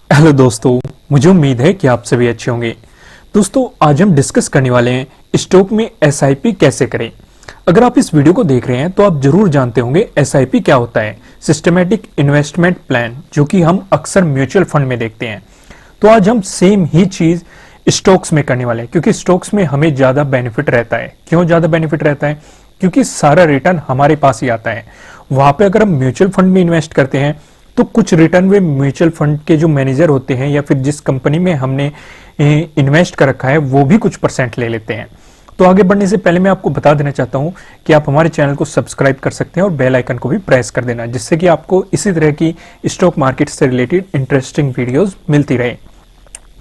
Hello दोस्तों, मुझे उम्मीद है कि आप सभी अच्छे होंगे। दोस्तों, आज हम डिस्कस करने वाले हैं स्टॉक में एसआईपी कैसे करें। अगर आप इस वीडियो को देख रहे हैं तो आप जरूर जानते होंगे एसआईपी क्या होता है, सिस्टमैटिक इन्वेस्टमेंट प्लान, जो कि हम अक्सर म्यूचुअल फंड में देखते हैं। तो आज हम सेम ही चीज स्टॉक्स में करने वाले हैं, क्योंकि स्टॉक्स में हमें ज्यादा बेनिफिट रहता है। क्यों ज्यादा बेनिफिट रहता है? क्योंकि सारा रिटर्न हमारे पास ही आता है। वहां पे अगर हम म्यूचुअल फंड में इन्वेस्ट करते हैं तो कुछ रिटर्न वे म्यूचुअल फंड के जो मैनेजर होते हैं या फिर जिस कंपनी में हमने इन्वेस्ट कर रखा है वो भी कुछ परसेंट ले लेते हैं। तो आगे बढ़ने से पहले मैं आपको बता देना चाहता हूं कि आप हमारे चैनल को सब्सक्राइब कर सकते हैं और बेल आइकन को भी प्रेस कर देना, जिससे कि आपको इसी तरह की स्टॉक मार्केट से रिलेटेड इंटरेस्टिंग वीडियोस मिलती रहे।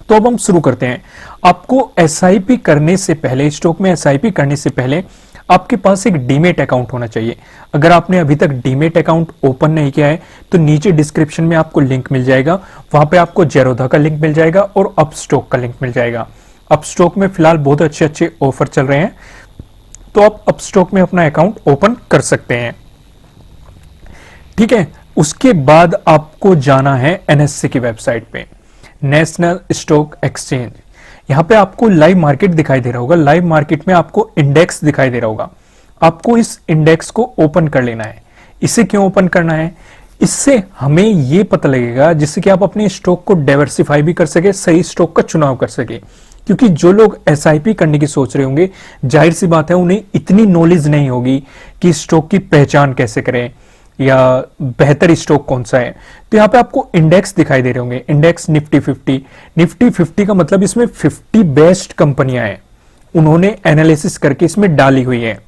तो अब हम शुरू करते हैं। आपको एसआईपी करने से पहले, स्टॉक में एसआईपी करने से पहले आपके पास एक डीमेट अकाउंट होना चाहिए। अगर आपने अभी तक डीमेट अकाउंट ओपन नहीं किया है तो नीचे डिस्क्रिप्शन में आपको लिंक मिल जाएगा। वहां पे आपको जेरोधा का लिंक मिल जाएगा और अपस्टॉक का लिंक मिल जाएगा। अपस्टॉक में फिलहाल बहुत अच्छे अच्छे ऑफर चल रहे हैं, तो आप अपस्टॉक में अपना अकाउंट ओपन कर सकते हैं। ठीक है, उसके बाद आपको जाना है एनएससी की वेबसाइट पे, नेशनल स्टॉक एक्सचेंज। यहां पे आपको लाइव मार्केट दिखाई दे रहा होगा। लाइव मार्केट में आपको इंडेक्स दिखाई दे रहा होगा। आपको इस इंडेक्स को ओपन कर लेना है। इसे क्यों ओपन करना है? इससे हमें यह पता लगेगा जिससे कि आप अपने स्टॉक को डाइवर्सिफाई भी कर सके, सही स्टॉक का चुनाव कर सके। क्योंकि जो लोग एसआईपी करने की सोच रहे होंगे, जाहिर सी बात है उन्हें इतनी नॉलेज नहीं होगी कि स्टॉक की पहचान कैसे करें या बेहतर स्टॉक कौन सा है। तो यहां पे आपको इंडेक्स दिखाई दे रहे होंगे, इंडेक्स निफ्टी 50। निफ्टी 50 का मतलब इसमें 50 बेस्ट कंपनियां हैं, उन्होंने एनालिसिस करके इसमें डाली हुई है।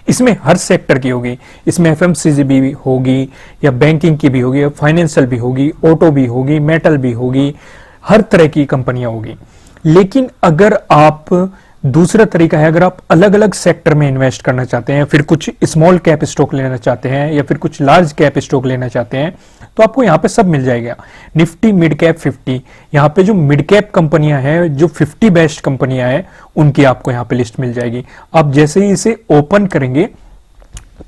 इसमें हर सेक्टर की होगी, इसमें एफएमसीजी भी होगी या बैंकिंग की भी होगी या फाइनेंशियल भी होगी, ऑटो भी होगी, मेटल भी होगी, हर तरह की कंपनियां होगी। लेकिन अगर आप दूसरा तरीका है, अगर आप अलग अलग सेक्टर में इन्वेस्ट करना चाहते हैं, फिर कुछ स्मॉल कैप स्टॉक लेना चाहते हैं या फिर कुछ लार्ज कैप स्टॉक लेना चाहते हैं, तो आपको यहां पे सब मिल जाएगा। निफ्टी मिड कैप 50, यहां पे जो मिड कैप कंपनियां हैं, जो 50 बेस्ट कंपनियां हैं, उनकी आपको यहां पे लिस्ट मिल जाएगी। आप जैसे ही इसे ओपन करेंगे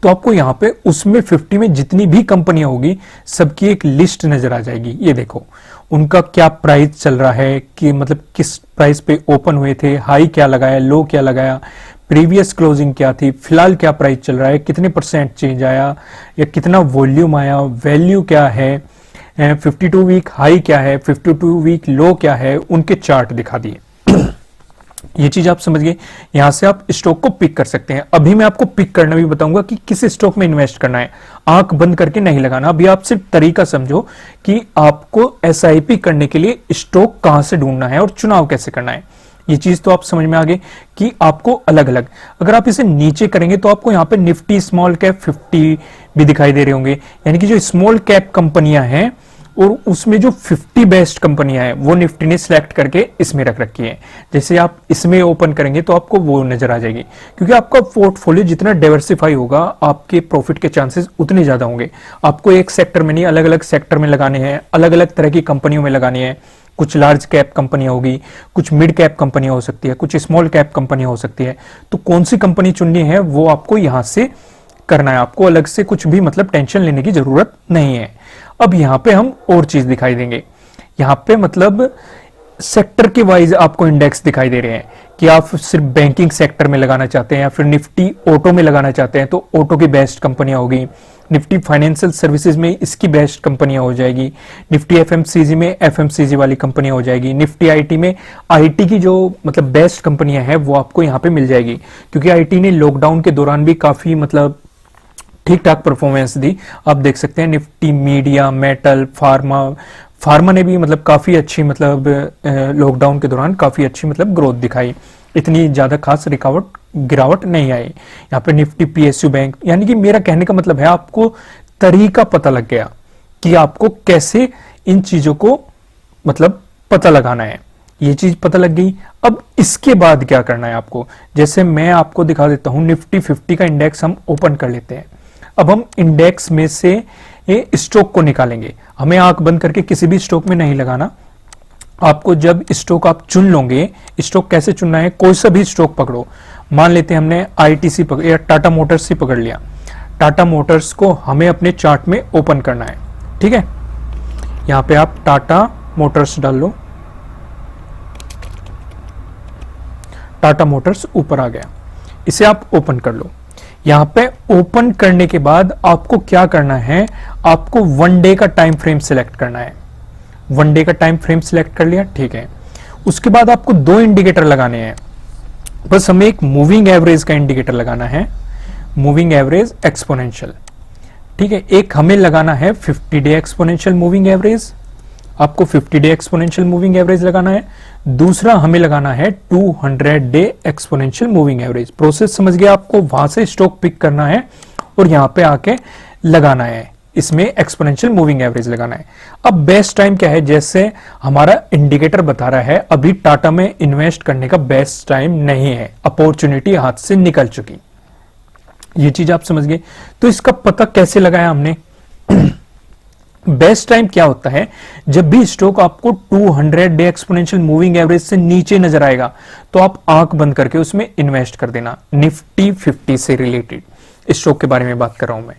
तो आपको यहां पे उसमें 50 में जितनी भी कंपनियां होगी सबकी एक लिस्ट नजर आ जाएगी। ये देखो उनका क्या प्राइस चल रहा है, कि मतलब किस प्राइस पे ओपन हुए थे, हाई क्या लगाया, लो क्या लगाया, प्रीवियस क्लोजिंग क्या थी, फिलहाल क्या प्राइस चल रहा है, कितने परसेंट चेंज आया या कितना वॉल्यूम आया, वैल्यू क्या है, 52 वीक हाई क्या है, 52 वीक लो क्या है, उनके चार्ट दिखा दिए। ये चीज आप समझ गए। यहां से आप स्टॉक को पिक कर सकते हैं। अभी मैं आपको पिक करना भी बताऊंगा कि किस स्टॉक में इन्वेस्ट करना है। आंख बंद करके नहीं लगाना। अभी आप सिर्फ तरीका समझो कि आपको एसआईपी करने के लिए स्टॉक कहां से ढूंढना है और चुनाव कैसे करना है। ये चीज तो आप समझ में आ गई कि आपको अलग अलग, अगर आप इसे नीचे करेंगे तो आपको यहां पे निफ्टी स्मॉल कैप 50 भी दिखाई दे रहे होंगे, यानी कि जो स्मॉल कैप कंपनियां हैं और उसमें जो 50 बेस्ट कंपनियां हैं वो निफ्टी ने सिलेक्ट करके इसमें रख रखी है। जैसे आप इसमें ओपन करेंगे तो आपको वो नजर आ जाएगी। क्योंकि आपका पोर्टफोलियो जितना डाइवर्सिफाई होगा, आपके प्रॉफिट के चांसेस उतने ज्यादा होंगे। आपको एक सेक्टर में नहीं, अलग अलग सेक्टर में लगाने हैं, अलग अलग तरह की कंपनियों में लगानी है। कुछ लार्ज कैप कंपनियां होगी, कुछ मिड कैप कंपनियां हो सकती है, कुछ स्मॉल कैप कंपनियां हो सकती है। तो कौन सी कंपनी चुननी है वो आपको यहां से करना है। आपको अलग से कुछ भी मतलब टेंशन लेने की जरूरत नहीं है। अब यहां पे हम और चीज दिखाई देंगे। यहां पे मतलब सेक्टर के वाइज आपको इंडेक्स दिखाई दे रहे हैं कि आप सिर्फ बैंकिंग सेक्टर में लगाना चाहते हैं या फिर निफ्टी ऑटो में लगाना चाहते हैं तो ऑटो की बेस्ट कंपनियां होगी। निफ्टी फाइनेंशियल सर्विसेज में इसकी बेस्ट कंपनियां हो जाएगी। निफ्टी एफएमसीजी में एफएमसीजी वाली कंपनियां हो जाएगी। निफ्टी आईटी में आईटी की जो मतलब बेस्ट कंपनियां हैं वो आपको यहां पे मिल जाएगी। क्योंकि आईटी ने लॉकडाउन के दौरान भी काफी मतलब ठीक ठाक परफॉर्मेंस दी। आप देख सकते हैं निफ्टी मीडिया, मेटल, फार्मा ने भी मतलब काफी अच्छी मतलब लॉकडाउन के दौरान काफी अच्छी मतलब ग्रोथ दिखाई। इतनी ज्यादा खास गिरावट नहीं आई। यहाँ पे निफ्टी पीएसयू बैंक, यानी कि मेरा कहने का मतलब है आपको तरीका पता लग गया कि आपको कैसे इन चीजों को मतलब पता लगाना है। ये चीज पता लग गई। अब इसके बाद क्या करना है आपको, जैसे मैं आपको दिखा देता हूं। निफ्टी 50 का इंडेक्स हम ओपन कर लेते हैं। अब हम इंडेक्स में से स्टॉक को निकालेंगे। हमें आंख बंद करके किसी भी स्टॉक में नहीं लगाना। आपको जब स्टॉक आप चुन लोगे, स्टॉक कैसे चुनना है, कोई सा भी स्टॉक पकड़ो। मान लेते हैं हमने आईटीसी पकड़ या टाटा मोटर्स ही पकड़ लिया। टाटा मोटर्स को हमें अपने चार्ट में ओपन करना है। ठीक है, यहां पे आप टाटा मोटर्स डाल लो, टाटा मोटर्स ऊपर आ गया। इसे आप ओपन कर लो। यहां पे ओपन करने के बाद आपको क्या करना है, आपको 1 डे का टाइम फ्रेम सिलेक्ट करना है। 1 डे का टाइम फ्रेम सिलेक्ट कर लिया, ठीक है। उसके बाद आपको 2 इंडिकेटर लगाने हैं। बस हमें एक मूविंग एवरेज का इंडिकेटर लगाना है, मूविंग एवरेज एक्सपोनेंशियल, ठीक है। एक हमें लगाना है 50 डे एक्सपोनेंशियल मूविंग एवरेज, आपको 50 डे एक्सपोनेंशियल मूविंग एवरेज लगाना है। दूसरा हमें लगाना है 200 day exponential moving average. Process समझ गया आपको, वहां से स्टॉक पिक करना है और यहां पे आके लगाना है, इसमें एक्सपोनेंशियल मूविंग एवरेज लगाना है। अब बेस्ट टाइम क्या है, जैसे हमारा इंडिकेटर बता रहा है अभी टाटा में इन्वेस्ट करने का बेस्ट टाइम नहीं है, अपॉर्चुनिटी हाथ से निकल चुकी। ये चीज आप समझ गए। तो इसका पता कैसे लगाया हमने? बेस्ट टाइम क्या होता है, जब भी स्टॉक आपको 200 डे एक्सपोनेंशियल मूविंग एवरेज से नीचे नजर आएगा तो आप आंख बंद करके उसमें इन्वेस्ट कर देना। निफ्टी 50 से रिलेटेड स्टॉक के बारे में बात कर रहा हूं मैं।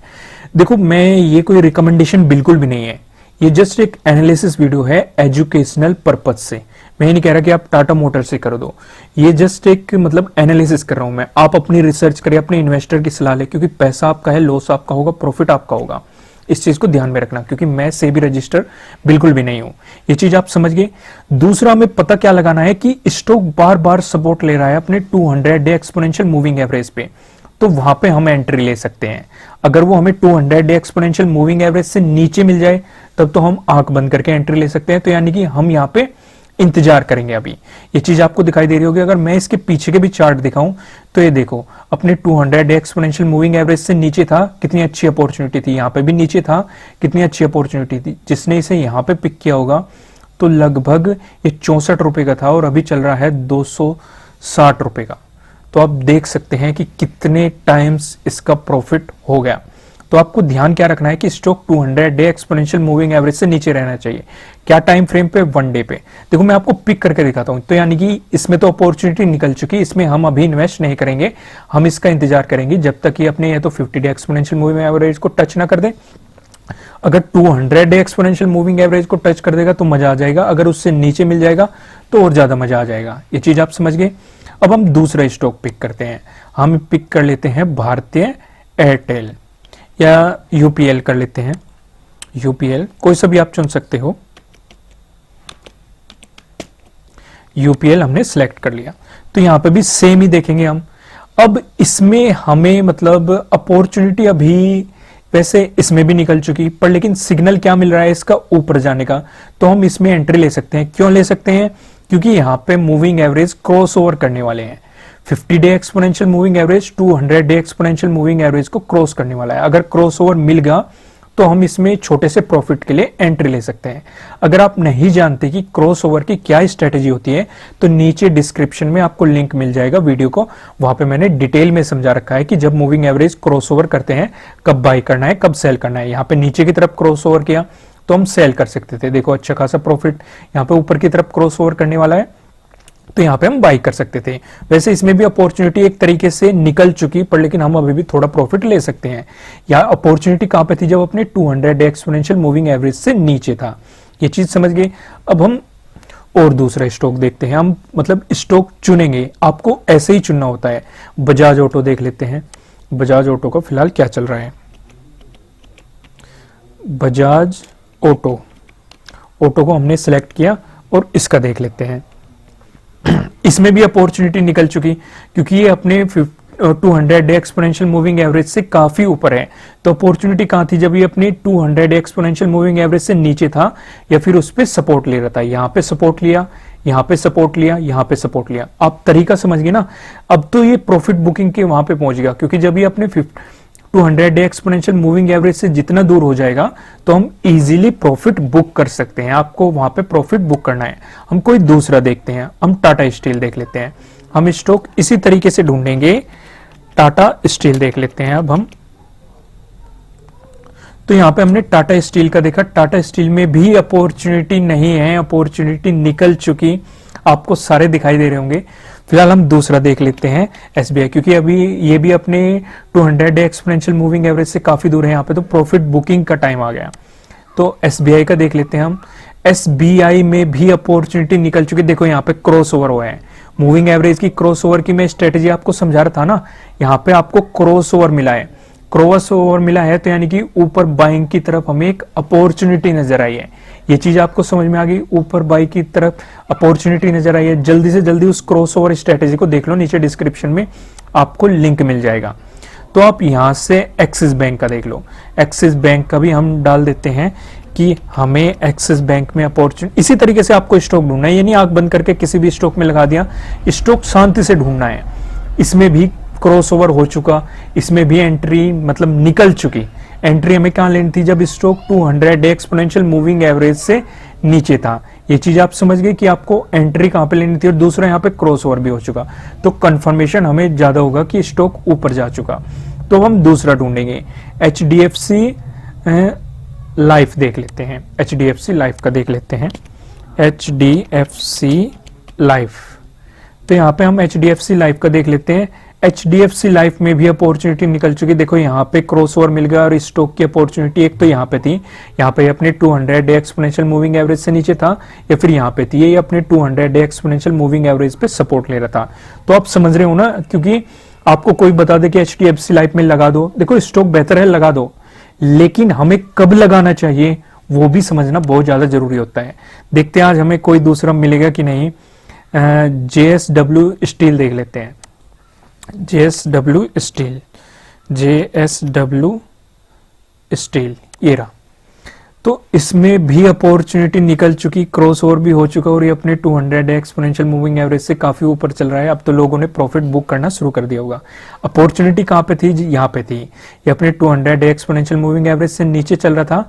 देखो, मैं ये कोई रिकमेंडेशन बिल्कुल भी नहीं है, ये जस्ट एक एनालिसिस वीडियो है एजुकेशनल पर्पज से। मैं ये नहीं कह रहा कि आप टाटा मोटर से कर दो, ये जस्ट एक मतलब एनालिसिस कर रहा हूं मैं। आप अपनी रिसर्च करिए, अपने इन्वेस्टर की सलाह ले, क्योंकि पैसा आपका है, लॉस आपका होगा, प्रॉफिट आपका होगा। इस चीज को ध्यान में रखना, क्योंकि मैं सेबी रजिस्टर बिल्कुल भी नहीं हूं। ये चीज आप समझ गए। दूसरा हमें पता क्या लगाना है कि स्टॉक बार बार सपोर्ट ले रहा है अपने 200 डे एक्सपोनेंशियल मूविंग एवरेज पे, तो वहां पे हम एंट्री ले सकते हैं। अगर वो हमें 200 डे एक्सपोनेंशियल मूविंग एवरेज से नीचे मिल जाए तब तो हम आंख बंद करके एंट्री ले सकते हैं। तो यानी कि हम यहाँ पे इंतजार करेंगे। अभी ये चीज आपको दिखाई दे रही होगी। अगर मैं इसके पीछे के भी चार्ट दिखाऊं तो ये देखो, अपने 200 डे एक्सपोनेंशियल मूविंग एवरेज से नीचे था, कितनी अच्छी अपॉर्चुनिटी थी। यहाँ पे भी नीचे था, कितनी अच्छी अपॉर्चुनिटी थी। जिसने इसे यहाँ पे पिक किया होगा तो लगभग ये 64 रुपए का था और अभी चल रहा है 260 रुपए का। तो आप देख सकते हैं कि कितने टाइम्स इसका प्रॉफिट हो गया। तो आपको ध्यान क्या रखना है कि stock 200 day exponential moving average से नीचे रहना चाहिए। क्या टाइम फ्रेम पे? 1 डे पे। देखो, मैं आपको पिक करके दिखाता हूं। तो यानी कि इसमें तो अपॉर्चुनिटी निकल चुकी, इसमें हम अभी इन्वेस्ट नहीं करेंगे, हम इसका इंतजार करेंगे जब तक ये अपने ये तो 50 डे एक्सपोनेंशियल मूविंग एवरेज को टच ना कर दे। अगर 200 डे एक्सपोनेंशियल मूविंग एवरेज को टच कर देगा तो मजा आ जाएगा, अगर उससे नीचे मिल जाएगा तो और ज्यादा मजा आ जाएगा। ये चीज आप समझ गए। अब हम दूसरा स्टॉक पिक करते हैं। हम पिक कर लेते हैं भारतीय एयरटेल या यूपीएल कर लेते हैं। यूपीएल कोई सा भी आप चुन सकते हो। यूपीएल हमने सिलेक्ट कर लिया। तो यहां पे भी सेम ही देखेंगे हम। अब इसमें हमें मतलब अपॉर्चुनिटी अभी वैसे इसमें भी निकल चुकी, पर लेकिन सिग्नल क्या मिल रहा है इसका ऊपर जाने का, तो हम इसमें एंट्री ले सकते हैं। क्यों ले सकते हैं? क्योंकि यहां पे मूविंग एवरेज क्रॉस ओवर करने वाले हैं। 50 day exponential moving average 200 day exponential moving average को क्रॉस करने वाला है। अगर क्रॉस ओवर मिल गया तो हम इसमें छोटे से प्रॉफिट के लिए एंट्री ले सकते हैं। अगर आप नहीं जानते कि क्रॉस ओवर की क्या स्ट्रेटेजी होती है तो नीचे डिस्क्रिप्शन में आपको लिंक मिल जाएगा वीडियो को, वहां पे मैंने डिटेल में समझा रखा है कि जब मूविंग एवरेज क्रॉस ओवर करते हैं कब बाई करना है, कब सेल करना है। यहाँ पे नीचे की तरफ क्रॉस ओवर किया तो हम सेल कर सकते थे। देखो, अच्छा खासा प्रॉफिट। यहाँ पे ऊपर की तरफ क्रॉस ओवर करने वाला है तो यहाँ पे हम बाई कर सकते थे। वैसे इसमें भी अपॉर्चुनिटी एक तरीके से निकल चुकी, पर लेकिन हम अभी भी थोड़ा प्रॉफिट ले सकते हैं। या अपॉर्चुनिटी कहां पे थी? जब अपने 200 डे एक्सपोनेंशियल मूविंग एवरेज से नीचे था। ये चीज समझ गए। अब हम और दूसरा स्टॉक देखते हैं। हम मतलब स्टॉक चुनेंगे, आपको ऐसे ही चुनना होता है। बजाज ऑटो देख लेते हैं। बजाज ऑटो का फिलहाल क्या चल रहा है? बजाज ऑटो को हमने सिलेक्ट किया और इसका देख लेते हैं। इसमें भी अपॉर्चुनिटी निकल चुकी, क्योंकि ये अपने 200 डे एक्सपोनेंशियल मूविंग एवरेज से काफी ऊपर है। तो अपॉर्चुनिटी कहां थी? जब ये अपनी 200 डे एक्सपोनेंशियल मूविंग एवरेज से नीचे था या फिर उस पे सपोर्ट ले रहा था। यहाँ पे सपोर्ट लिया, यहाँ पे सपोर्ट लिया, यहाँ पे सपोर्ट लिया। आप तरीका समझ गए ना। अब तो ये प्रॉफिट बुकिंग के वहां पे पहुंच गया, क्योंकि जब ये अपने 200 डे एक्सपोनेंशियल मूविंग एवरेज से जितना दूर हो जाएगा तो हम इजीली प्रॉफिट बुक कर सकते हैं। आपको वहां पे प्रॉफिट बुक करना है। हम कोई दूसरा देखते हैं। हम टाटा स्टील देख लेते हैं। हम स्टॉक इसी तरीके से ढूंढेंगे। टाटा स्टील देख लेते हैं। अब हम तो यहां पे हमने टाटा स्टील का देखा। टाटा स्टील में भी अपॉर्चुनिटी नहीं है, अपॉर्चुनिटी निकल चुकी। आपको सारे दिखाई दे रहे होंगे। फिलहाल हम दूसरा देख लेते हैं, एसबीआई, क्योंकि अभी ये भी अपने 200 डे एक्सपोनेंशियल मूविंग एवरेज से काफी दूर है। यहाँ पे तो प्रॉफिट बुकिंग का टाइम आ गया। तो एसबीआई का देख लेते हैं हम। SBI में भी अपॉर्चुनिटी निकल चुकी, देखो यहाँ पे क्रॉस ओवर हुआ है। मूविंग एवरेज की क्रॉस ओवर की मैं स्ट्रेटेजी आपको समझा रहा था ना, यहाँ पे आपको क्रॉस ओवर मिला है, क्रॉस ओवर मिला है तो यानी कि ऊपर बाइंग की तरफ हमें एक अपॉर्चुनिटी नजर आई है। ये चीज आपको समझ में आ गई, ऊपर बाई की तरफ अपॉर्चुनिटी नजर आई है। जल्दी से जल्दी उस क्रॉस ओवर स्ट्रेटेजी को देख लो, नीचे डिस्क्रिप्शन में आपको लिंक मिल जाएगा। तो आप यहां से एक्सिस बैंक का देख लो, एक्सिस बैंक का भी हम डाल देते हैं कि हमें एक्सिस बैंक में अपॉर्चुनिटी, इसी तरीके से आपको स्टॉक ढूंढना है, ये नहीं आंख बंद करके किसी भी स्टॉक में लगा दिया, स्टॉक शांति से ढूंढना है। इसमें भी क्रॉस ओवर हो चुका, इसमें भी एंट्री मतलब निकल चुकी। एंट्री हमें कहां लेनी थी, जब stock 200 day exponential moving average से नीचे था। ये चीज आप समझ गए कि आपको एंट्री कहां पे लेनी थी, और दूसरा यहाँ पे क्रॉस ओवर भी हो चुका, तो कंफर्मेशन हमें ज्यादा होगा कि स्टॉक ऊपर जा चुका। तो हम दूसरा ढूंढेंगे, HDFC लाइफ देख लेते हैं, HDFC लाइफ का देख लेते हैं, HDFC लाइफ। तो यहाँ पे हम HDFC लाइफ का देख लेते हैं। HDFC लाइफ में भी अपॉर्चुनिटी निकल चुकी, देखो यहाँ पे क्रॉस ओवर मिल गया, और स्टॉक की अपॉर्चुनिटी एक तो यहाँ पे थी, यहाँ पे अपने 200 डे एक्सपोनेंशियल मूविंग एवरेज से नीचे था, या फिर यहाँ पे थी, ये अपने 200 डे एक्सपोनेंशियल मूविंग एवरेज पे सपोर्ट ले रहा था। तो आप समझ रहे हो ना, क्योंकि आपको कोई बता दे कि HDFC लाइफ में लगा दो, देखो स्टॉक बेहतर है लगा दो, लेकिन हमें कब लगाना चाहिए वो भी समझना बहुत ज्यादा जरूरी होता है। देखते हैं आज हमें कोई दूसरा मिलेगा कि नहीं। JSW स्टील देख लेते हैं, JSW स्टील, JSW स्टील ये रहा। तो इसमें भी अपॉर्चुनिटी निकल चुकी, क्रॉस ओवर भी हो चुका, और ये अपने 200 डे एक्सपोनेंशियल मूविंग एवरेज से काफी ऊपर चल रहा है। अब तो लोगों ने प्रॉफिट बुक करना शुरू कर दिया होगा। अपॉर्चुनिटी कहाँ पे थी, यहाँ पे थी, ये अपने 200 डे एक्सपोनेंशियल मूविंग एवरेज से नीचे चल रहा था,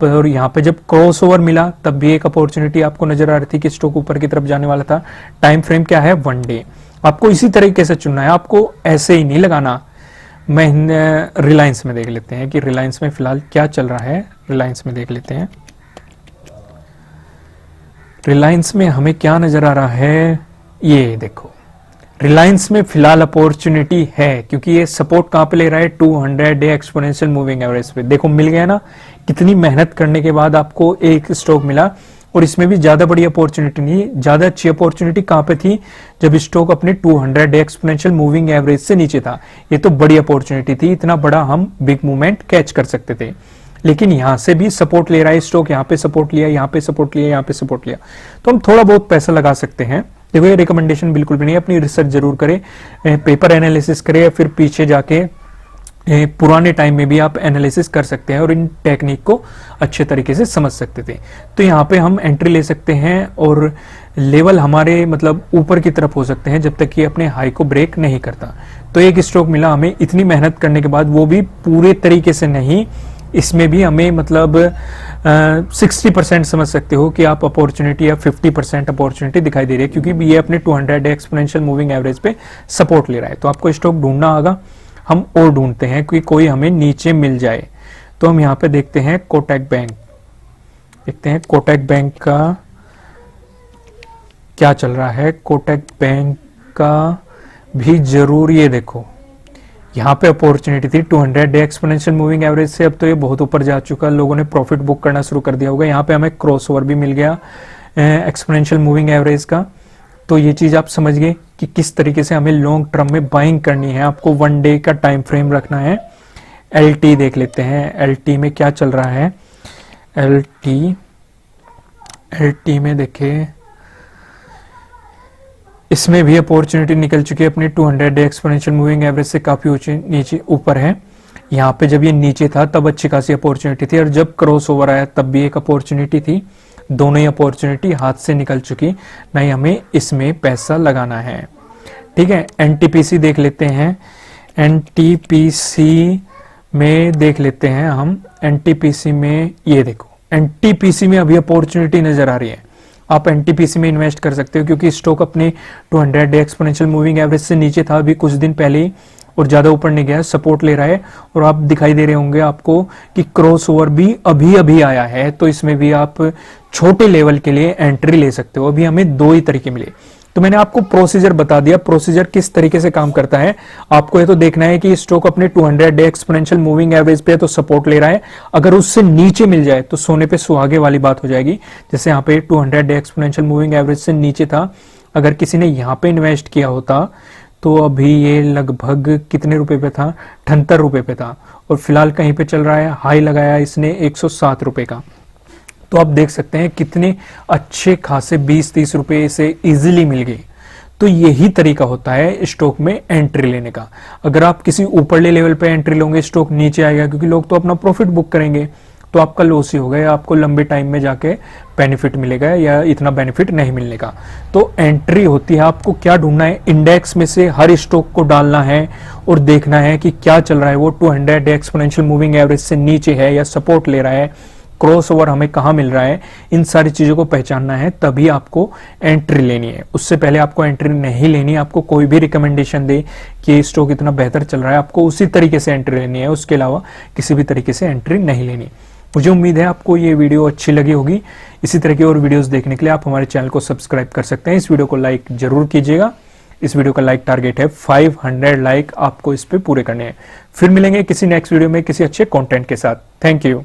और यहाँ पे जब क्रॉस ओवर मिला तब भी एक अपॉर्चुनिटी आपको नजर आ रही थी कि स्टॉक ऊपर की तरफ जाने वाला था। टाइम फ्रेम क्या है, 1 डे। आपको इसी तरीके से चुनना है, आपको ऐसे ही नहीं लगाना। मैं रिलायंस में देख लेते हैं कि रिलायंस में फिलहाल क्या चल रहा है, रिलायंस में देख लेते हैं। रिलायंस में हमें क्या नजर आ रहा है, ये देखो रिलायंस में फिलहाल अपॉर्चुनिटी है, क्योंकि ये सपोर्ट कहां पे ले रहा है, 200 डे एक्सपोनेंशियल मूविंग एवरेज पे। देखो मिल गया ना, कितनी मेहनत करने के बाद आपको एक स्टॉक मिला, और इसमें भी ज्यादा बड़ी अपॉर्चुनिटी नहीं, ज्यादा अच्छी अपॉर्चुनिटी कहां पे थी, जब स्टॉक अपने 200 डे एक्सपोनेंशियल मूविंग एवरेज से नीचे था। ये तो बड़ी अपॉर्चुनिटी थी, इतना बड़ा हम बिग मूवमेंट कैच कर सकते थे। लेकिन यहां से भी सपोर्ट ले रहा है स्टॉक, यहाँ पे सपोर्ट लिया, यहाँ पे सपोर्ट लिया, यहाँ पे सपोर्ट लिया, तो हम थोड़ा बहुत पैसा लगा सकते हैं। देखो ये रिकमेंडेशन बिल्कुल भी नहीं, अपनी रिसर्च जरूर करें, पेपर एनालिसिस करें, या फिर पीछे जाके पुराने टाइम में भी आप एनालिसिस कर सकते हैं और इन टेक्निक को अच्छे तरीके से समझ सकते थे। तो यहाँ पे हम एंट्री ले सकते हैं, और लेवल हमारे मतलब ऊपर की तरफ हो सकते हैं जब तक कि अपने हाई को ब्रेक नहीं करता। तो एक स्टॉक मिला हमें इतनी मेहनत करने के बाद, वो भी पूरे तरीके से नहीं, इसमें भी हमें मतलब 60% समझ सकते हो कि आप अपॉर्चुनिटी, या 50% अपॉर्चुनिटी दिखाई दे रही है, क्योंकि ये अपने 200 डे एक्सपोनेंशियल मूविंग एवरेज पे सपोर्ट ले रहा है। तो आपको स्टॉक ढूंढना होगा, हम और ढूंढते हैं कि कोई हमें नीचे मिल जाए। तो हम यहाँ पे देखते हैं कोटक बैंक, देखते हैं कोटक बैंक का क्या चल रहा है। कोटक बैंक का भी जरूर, ये देखो यहाँ पे अपॉर्चुनिटी थी 200 डे एक्सपोनेंशियल मूविंग एवरेज से, अब तो ये बहुत ऊपर जा चुका, लोगों ने प्रॉफिट बुक करना शुरू कर दिया होगा। यहाँ पे हमें क्रॉस ओवर भी मिल गया एक्सपोनेंशियल मूविंग एवरेज का। तो ये चीज आप समझ गए कि किस तरीके से हमें लॉन्ग टर्म में बाइंग करनी है। आपको 1 डे का टाइम फ्रेम रखना है। LT देख लेते हैं, LT में क्या चल रहा है। LT में देखें, इसमें भी अपॉर्चुनिटी निकल चुकी है, अपनी 200 डे एक्सपोनेंशियल मूविंग एवरेज से काफी ऊंचे नीचे ऊपर है। यहाँ पे जब ये नीचे था तब अच्छी खासी अपॉर्चुनिटी थी, और जब क्रॉस ओवर आया तब भी एक अपॉर्चुनिटी थी। दोनों ही अपॉर्चुनिटी हाथ से निकल चुकी, नहीं हमें इसमें पैसा लगाना है। ठीक है, NTPC देख लेते हैं। NTPC में देख लेते हैं हम, NTPC में ये देखो, NTPC में अभी अपॉर्चुनिटी नजर आ रही है। आप NTPC में इन्वेस्ट कर सकते हो, क्योंकि स्टॉक अपने 200 डे एक्सपोनेंशियल मूविंग एवरेज से नीचे था अभी कुछ दिन पहले ही, और ज्यादा ऊपर नहीं गया, सपोर्ट ले रहा है। और आप दिखाई दे रहे होंगे आपको कि क्रॉस ओवर भी अभी अभी आया है, तो इसमें भी आप छोटे लेवल के लिए एंट्री ले सकते हो। अभी हमें 2 ही तरीके मिले, तो मैंने आपको प्रोसीजर बता दिया, प्रोसीजर किस तरीके से काम करता है। आपको ये तो देखना है कि स्टॉक अपने 200 डे एक्सपोनेंशियल मूविंग एवरेज पे तो सपोर्ट ले रहा है, अगर उससे नीचे मिल जाए तो सोने पे सुहागे वाली बात हो जाएगी। जैसे यहाँ पे 200 डे एक्सपोनेंशियल मूविंग एवरेज से नीचे था, अगर किसी ने यहाँ पे इन्वेस्ट किया होता तो अभी ये लगभग कितने रुपए पे था, 78 रुपए पे था, और फिलहाल कहीं पे चल रहा है, हाई लगाया इसने 107 रुपए का। तो आप देख सकते हैं कितने अच्छे खासे 20-30 रुपए से इजीली मिल गए। तो यही तरीका होता है स्टॉक में एंट्री लेने का। अगर आप किसी ऊपरले लेवल पे एंट्री लोगे, स्टॉक नीचे आएगा, क्योंकि लोग तो अपना प्रॉफिट बुक करेंगे, तो आपका लॉस ही होगा, या आपको लंबे टाइम में जाके बेनिफिट मिलेगा या इतना बेनिफिट नहीं मिलने का। तो एंट्री होती है, आपको क्या ढूंढना है, इंडेक्स में से हर स्टॉक को डालना है और देखना है कि क्या चल रहा है, वो 200 डे एक्सपोनेंशियल मूविंग एवरेज से नीचे है या सपोर्ट ले रहा है, क्रॉस ओवर हमें कहाँ मिल रहा है, इन सारी चीजों को पहचानना है, तभी आपको एंट्री लेनी है। उससे पहले आपको एंट्री नहीं लेनी। आपको कोई भी रिकमेंडेशन दे कि स्टॉक इतना बेहतर चल रहा है, आपको उसी तरीके से एंट्री लेनी है, उसके अलावा किसी भी तरीके से एंट्री नहीं लेनी। मुझे उम्मीद है आपको ये वीडियो अच्छी लगी होगी। इसी तरह की और वीडियोस देखने के लिए आप हमारे चैनल को सब्सक्राइब कर सकते हैं। इस वीडियो को लाइक जरूर कीजिएगा। इस वीडियो का लाइक टारगेट है 500 लाइक आपको इस पे पूरे करने हैं। फिर मिलेंगे किसी नेक्स्ट वीडियो में किसी अच्छे कंटेंट के साथ। Thank you.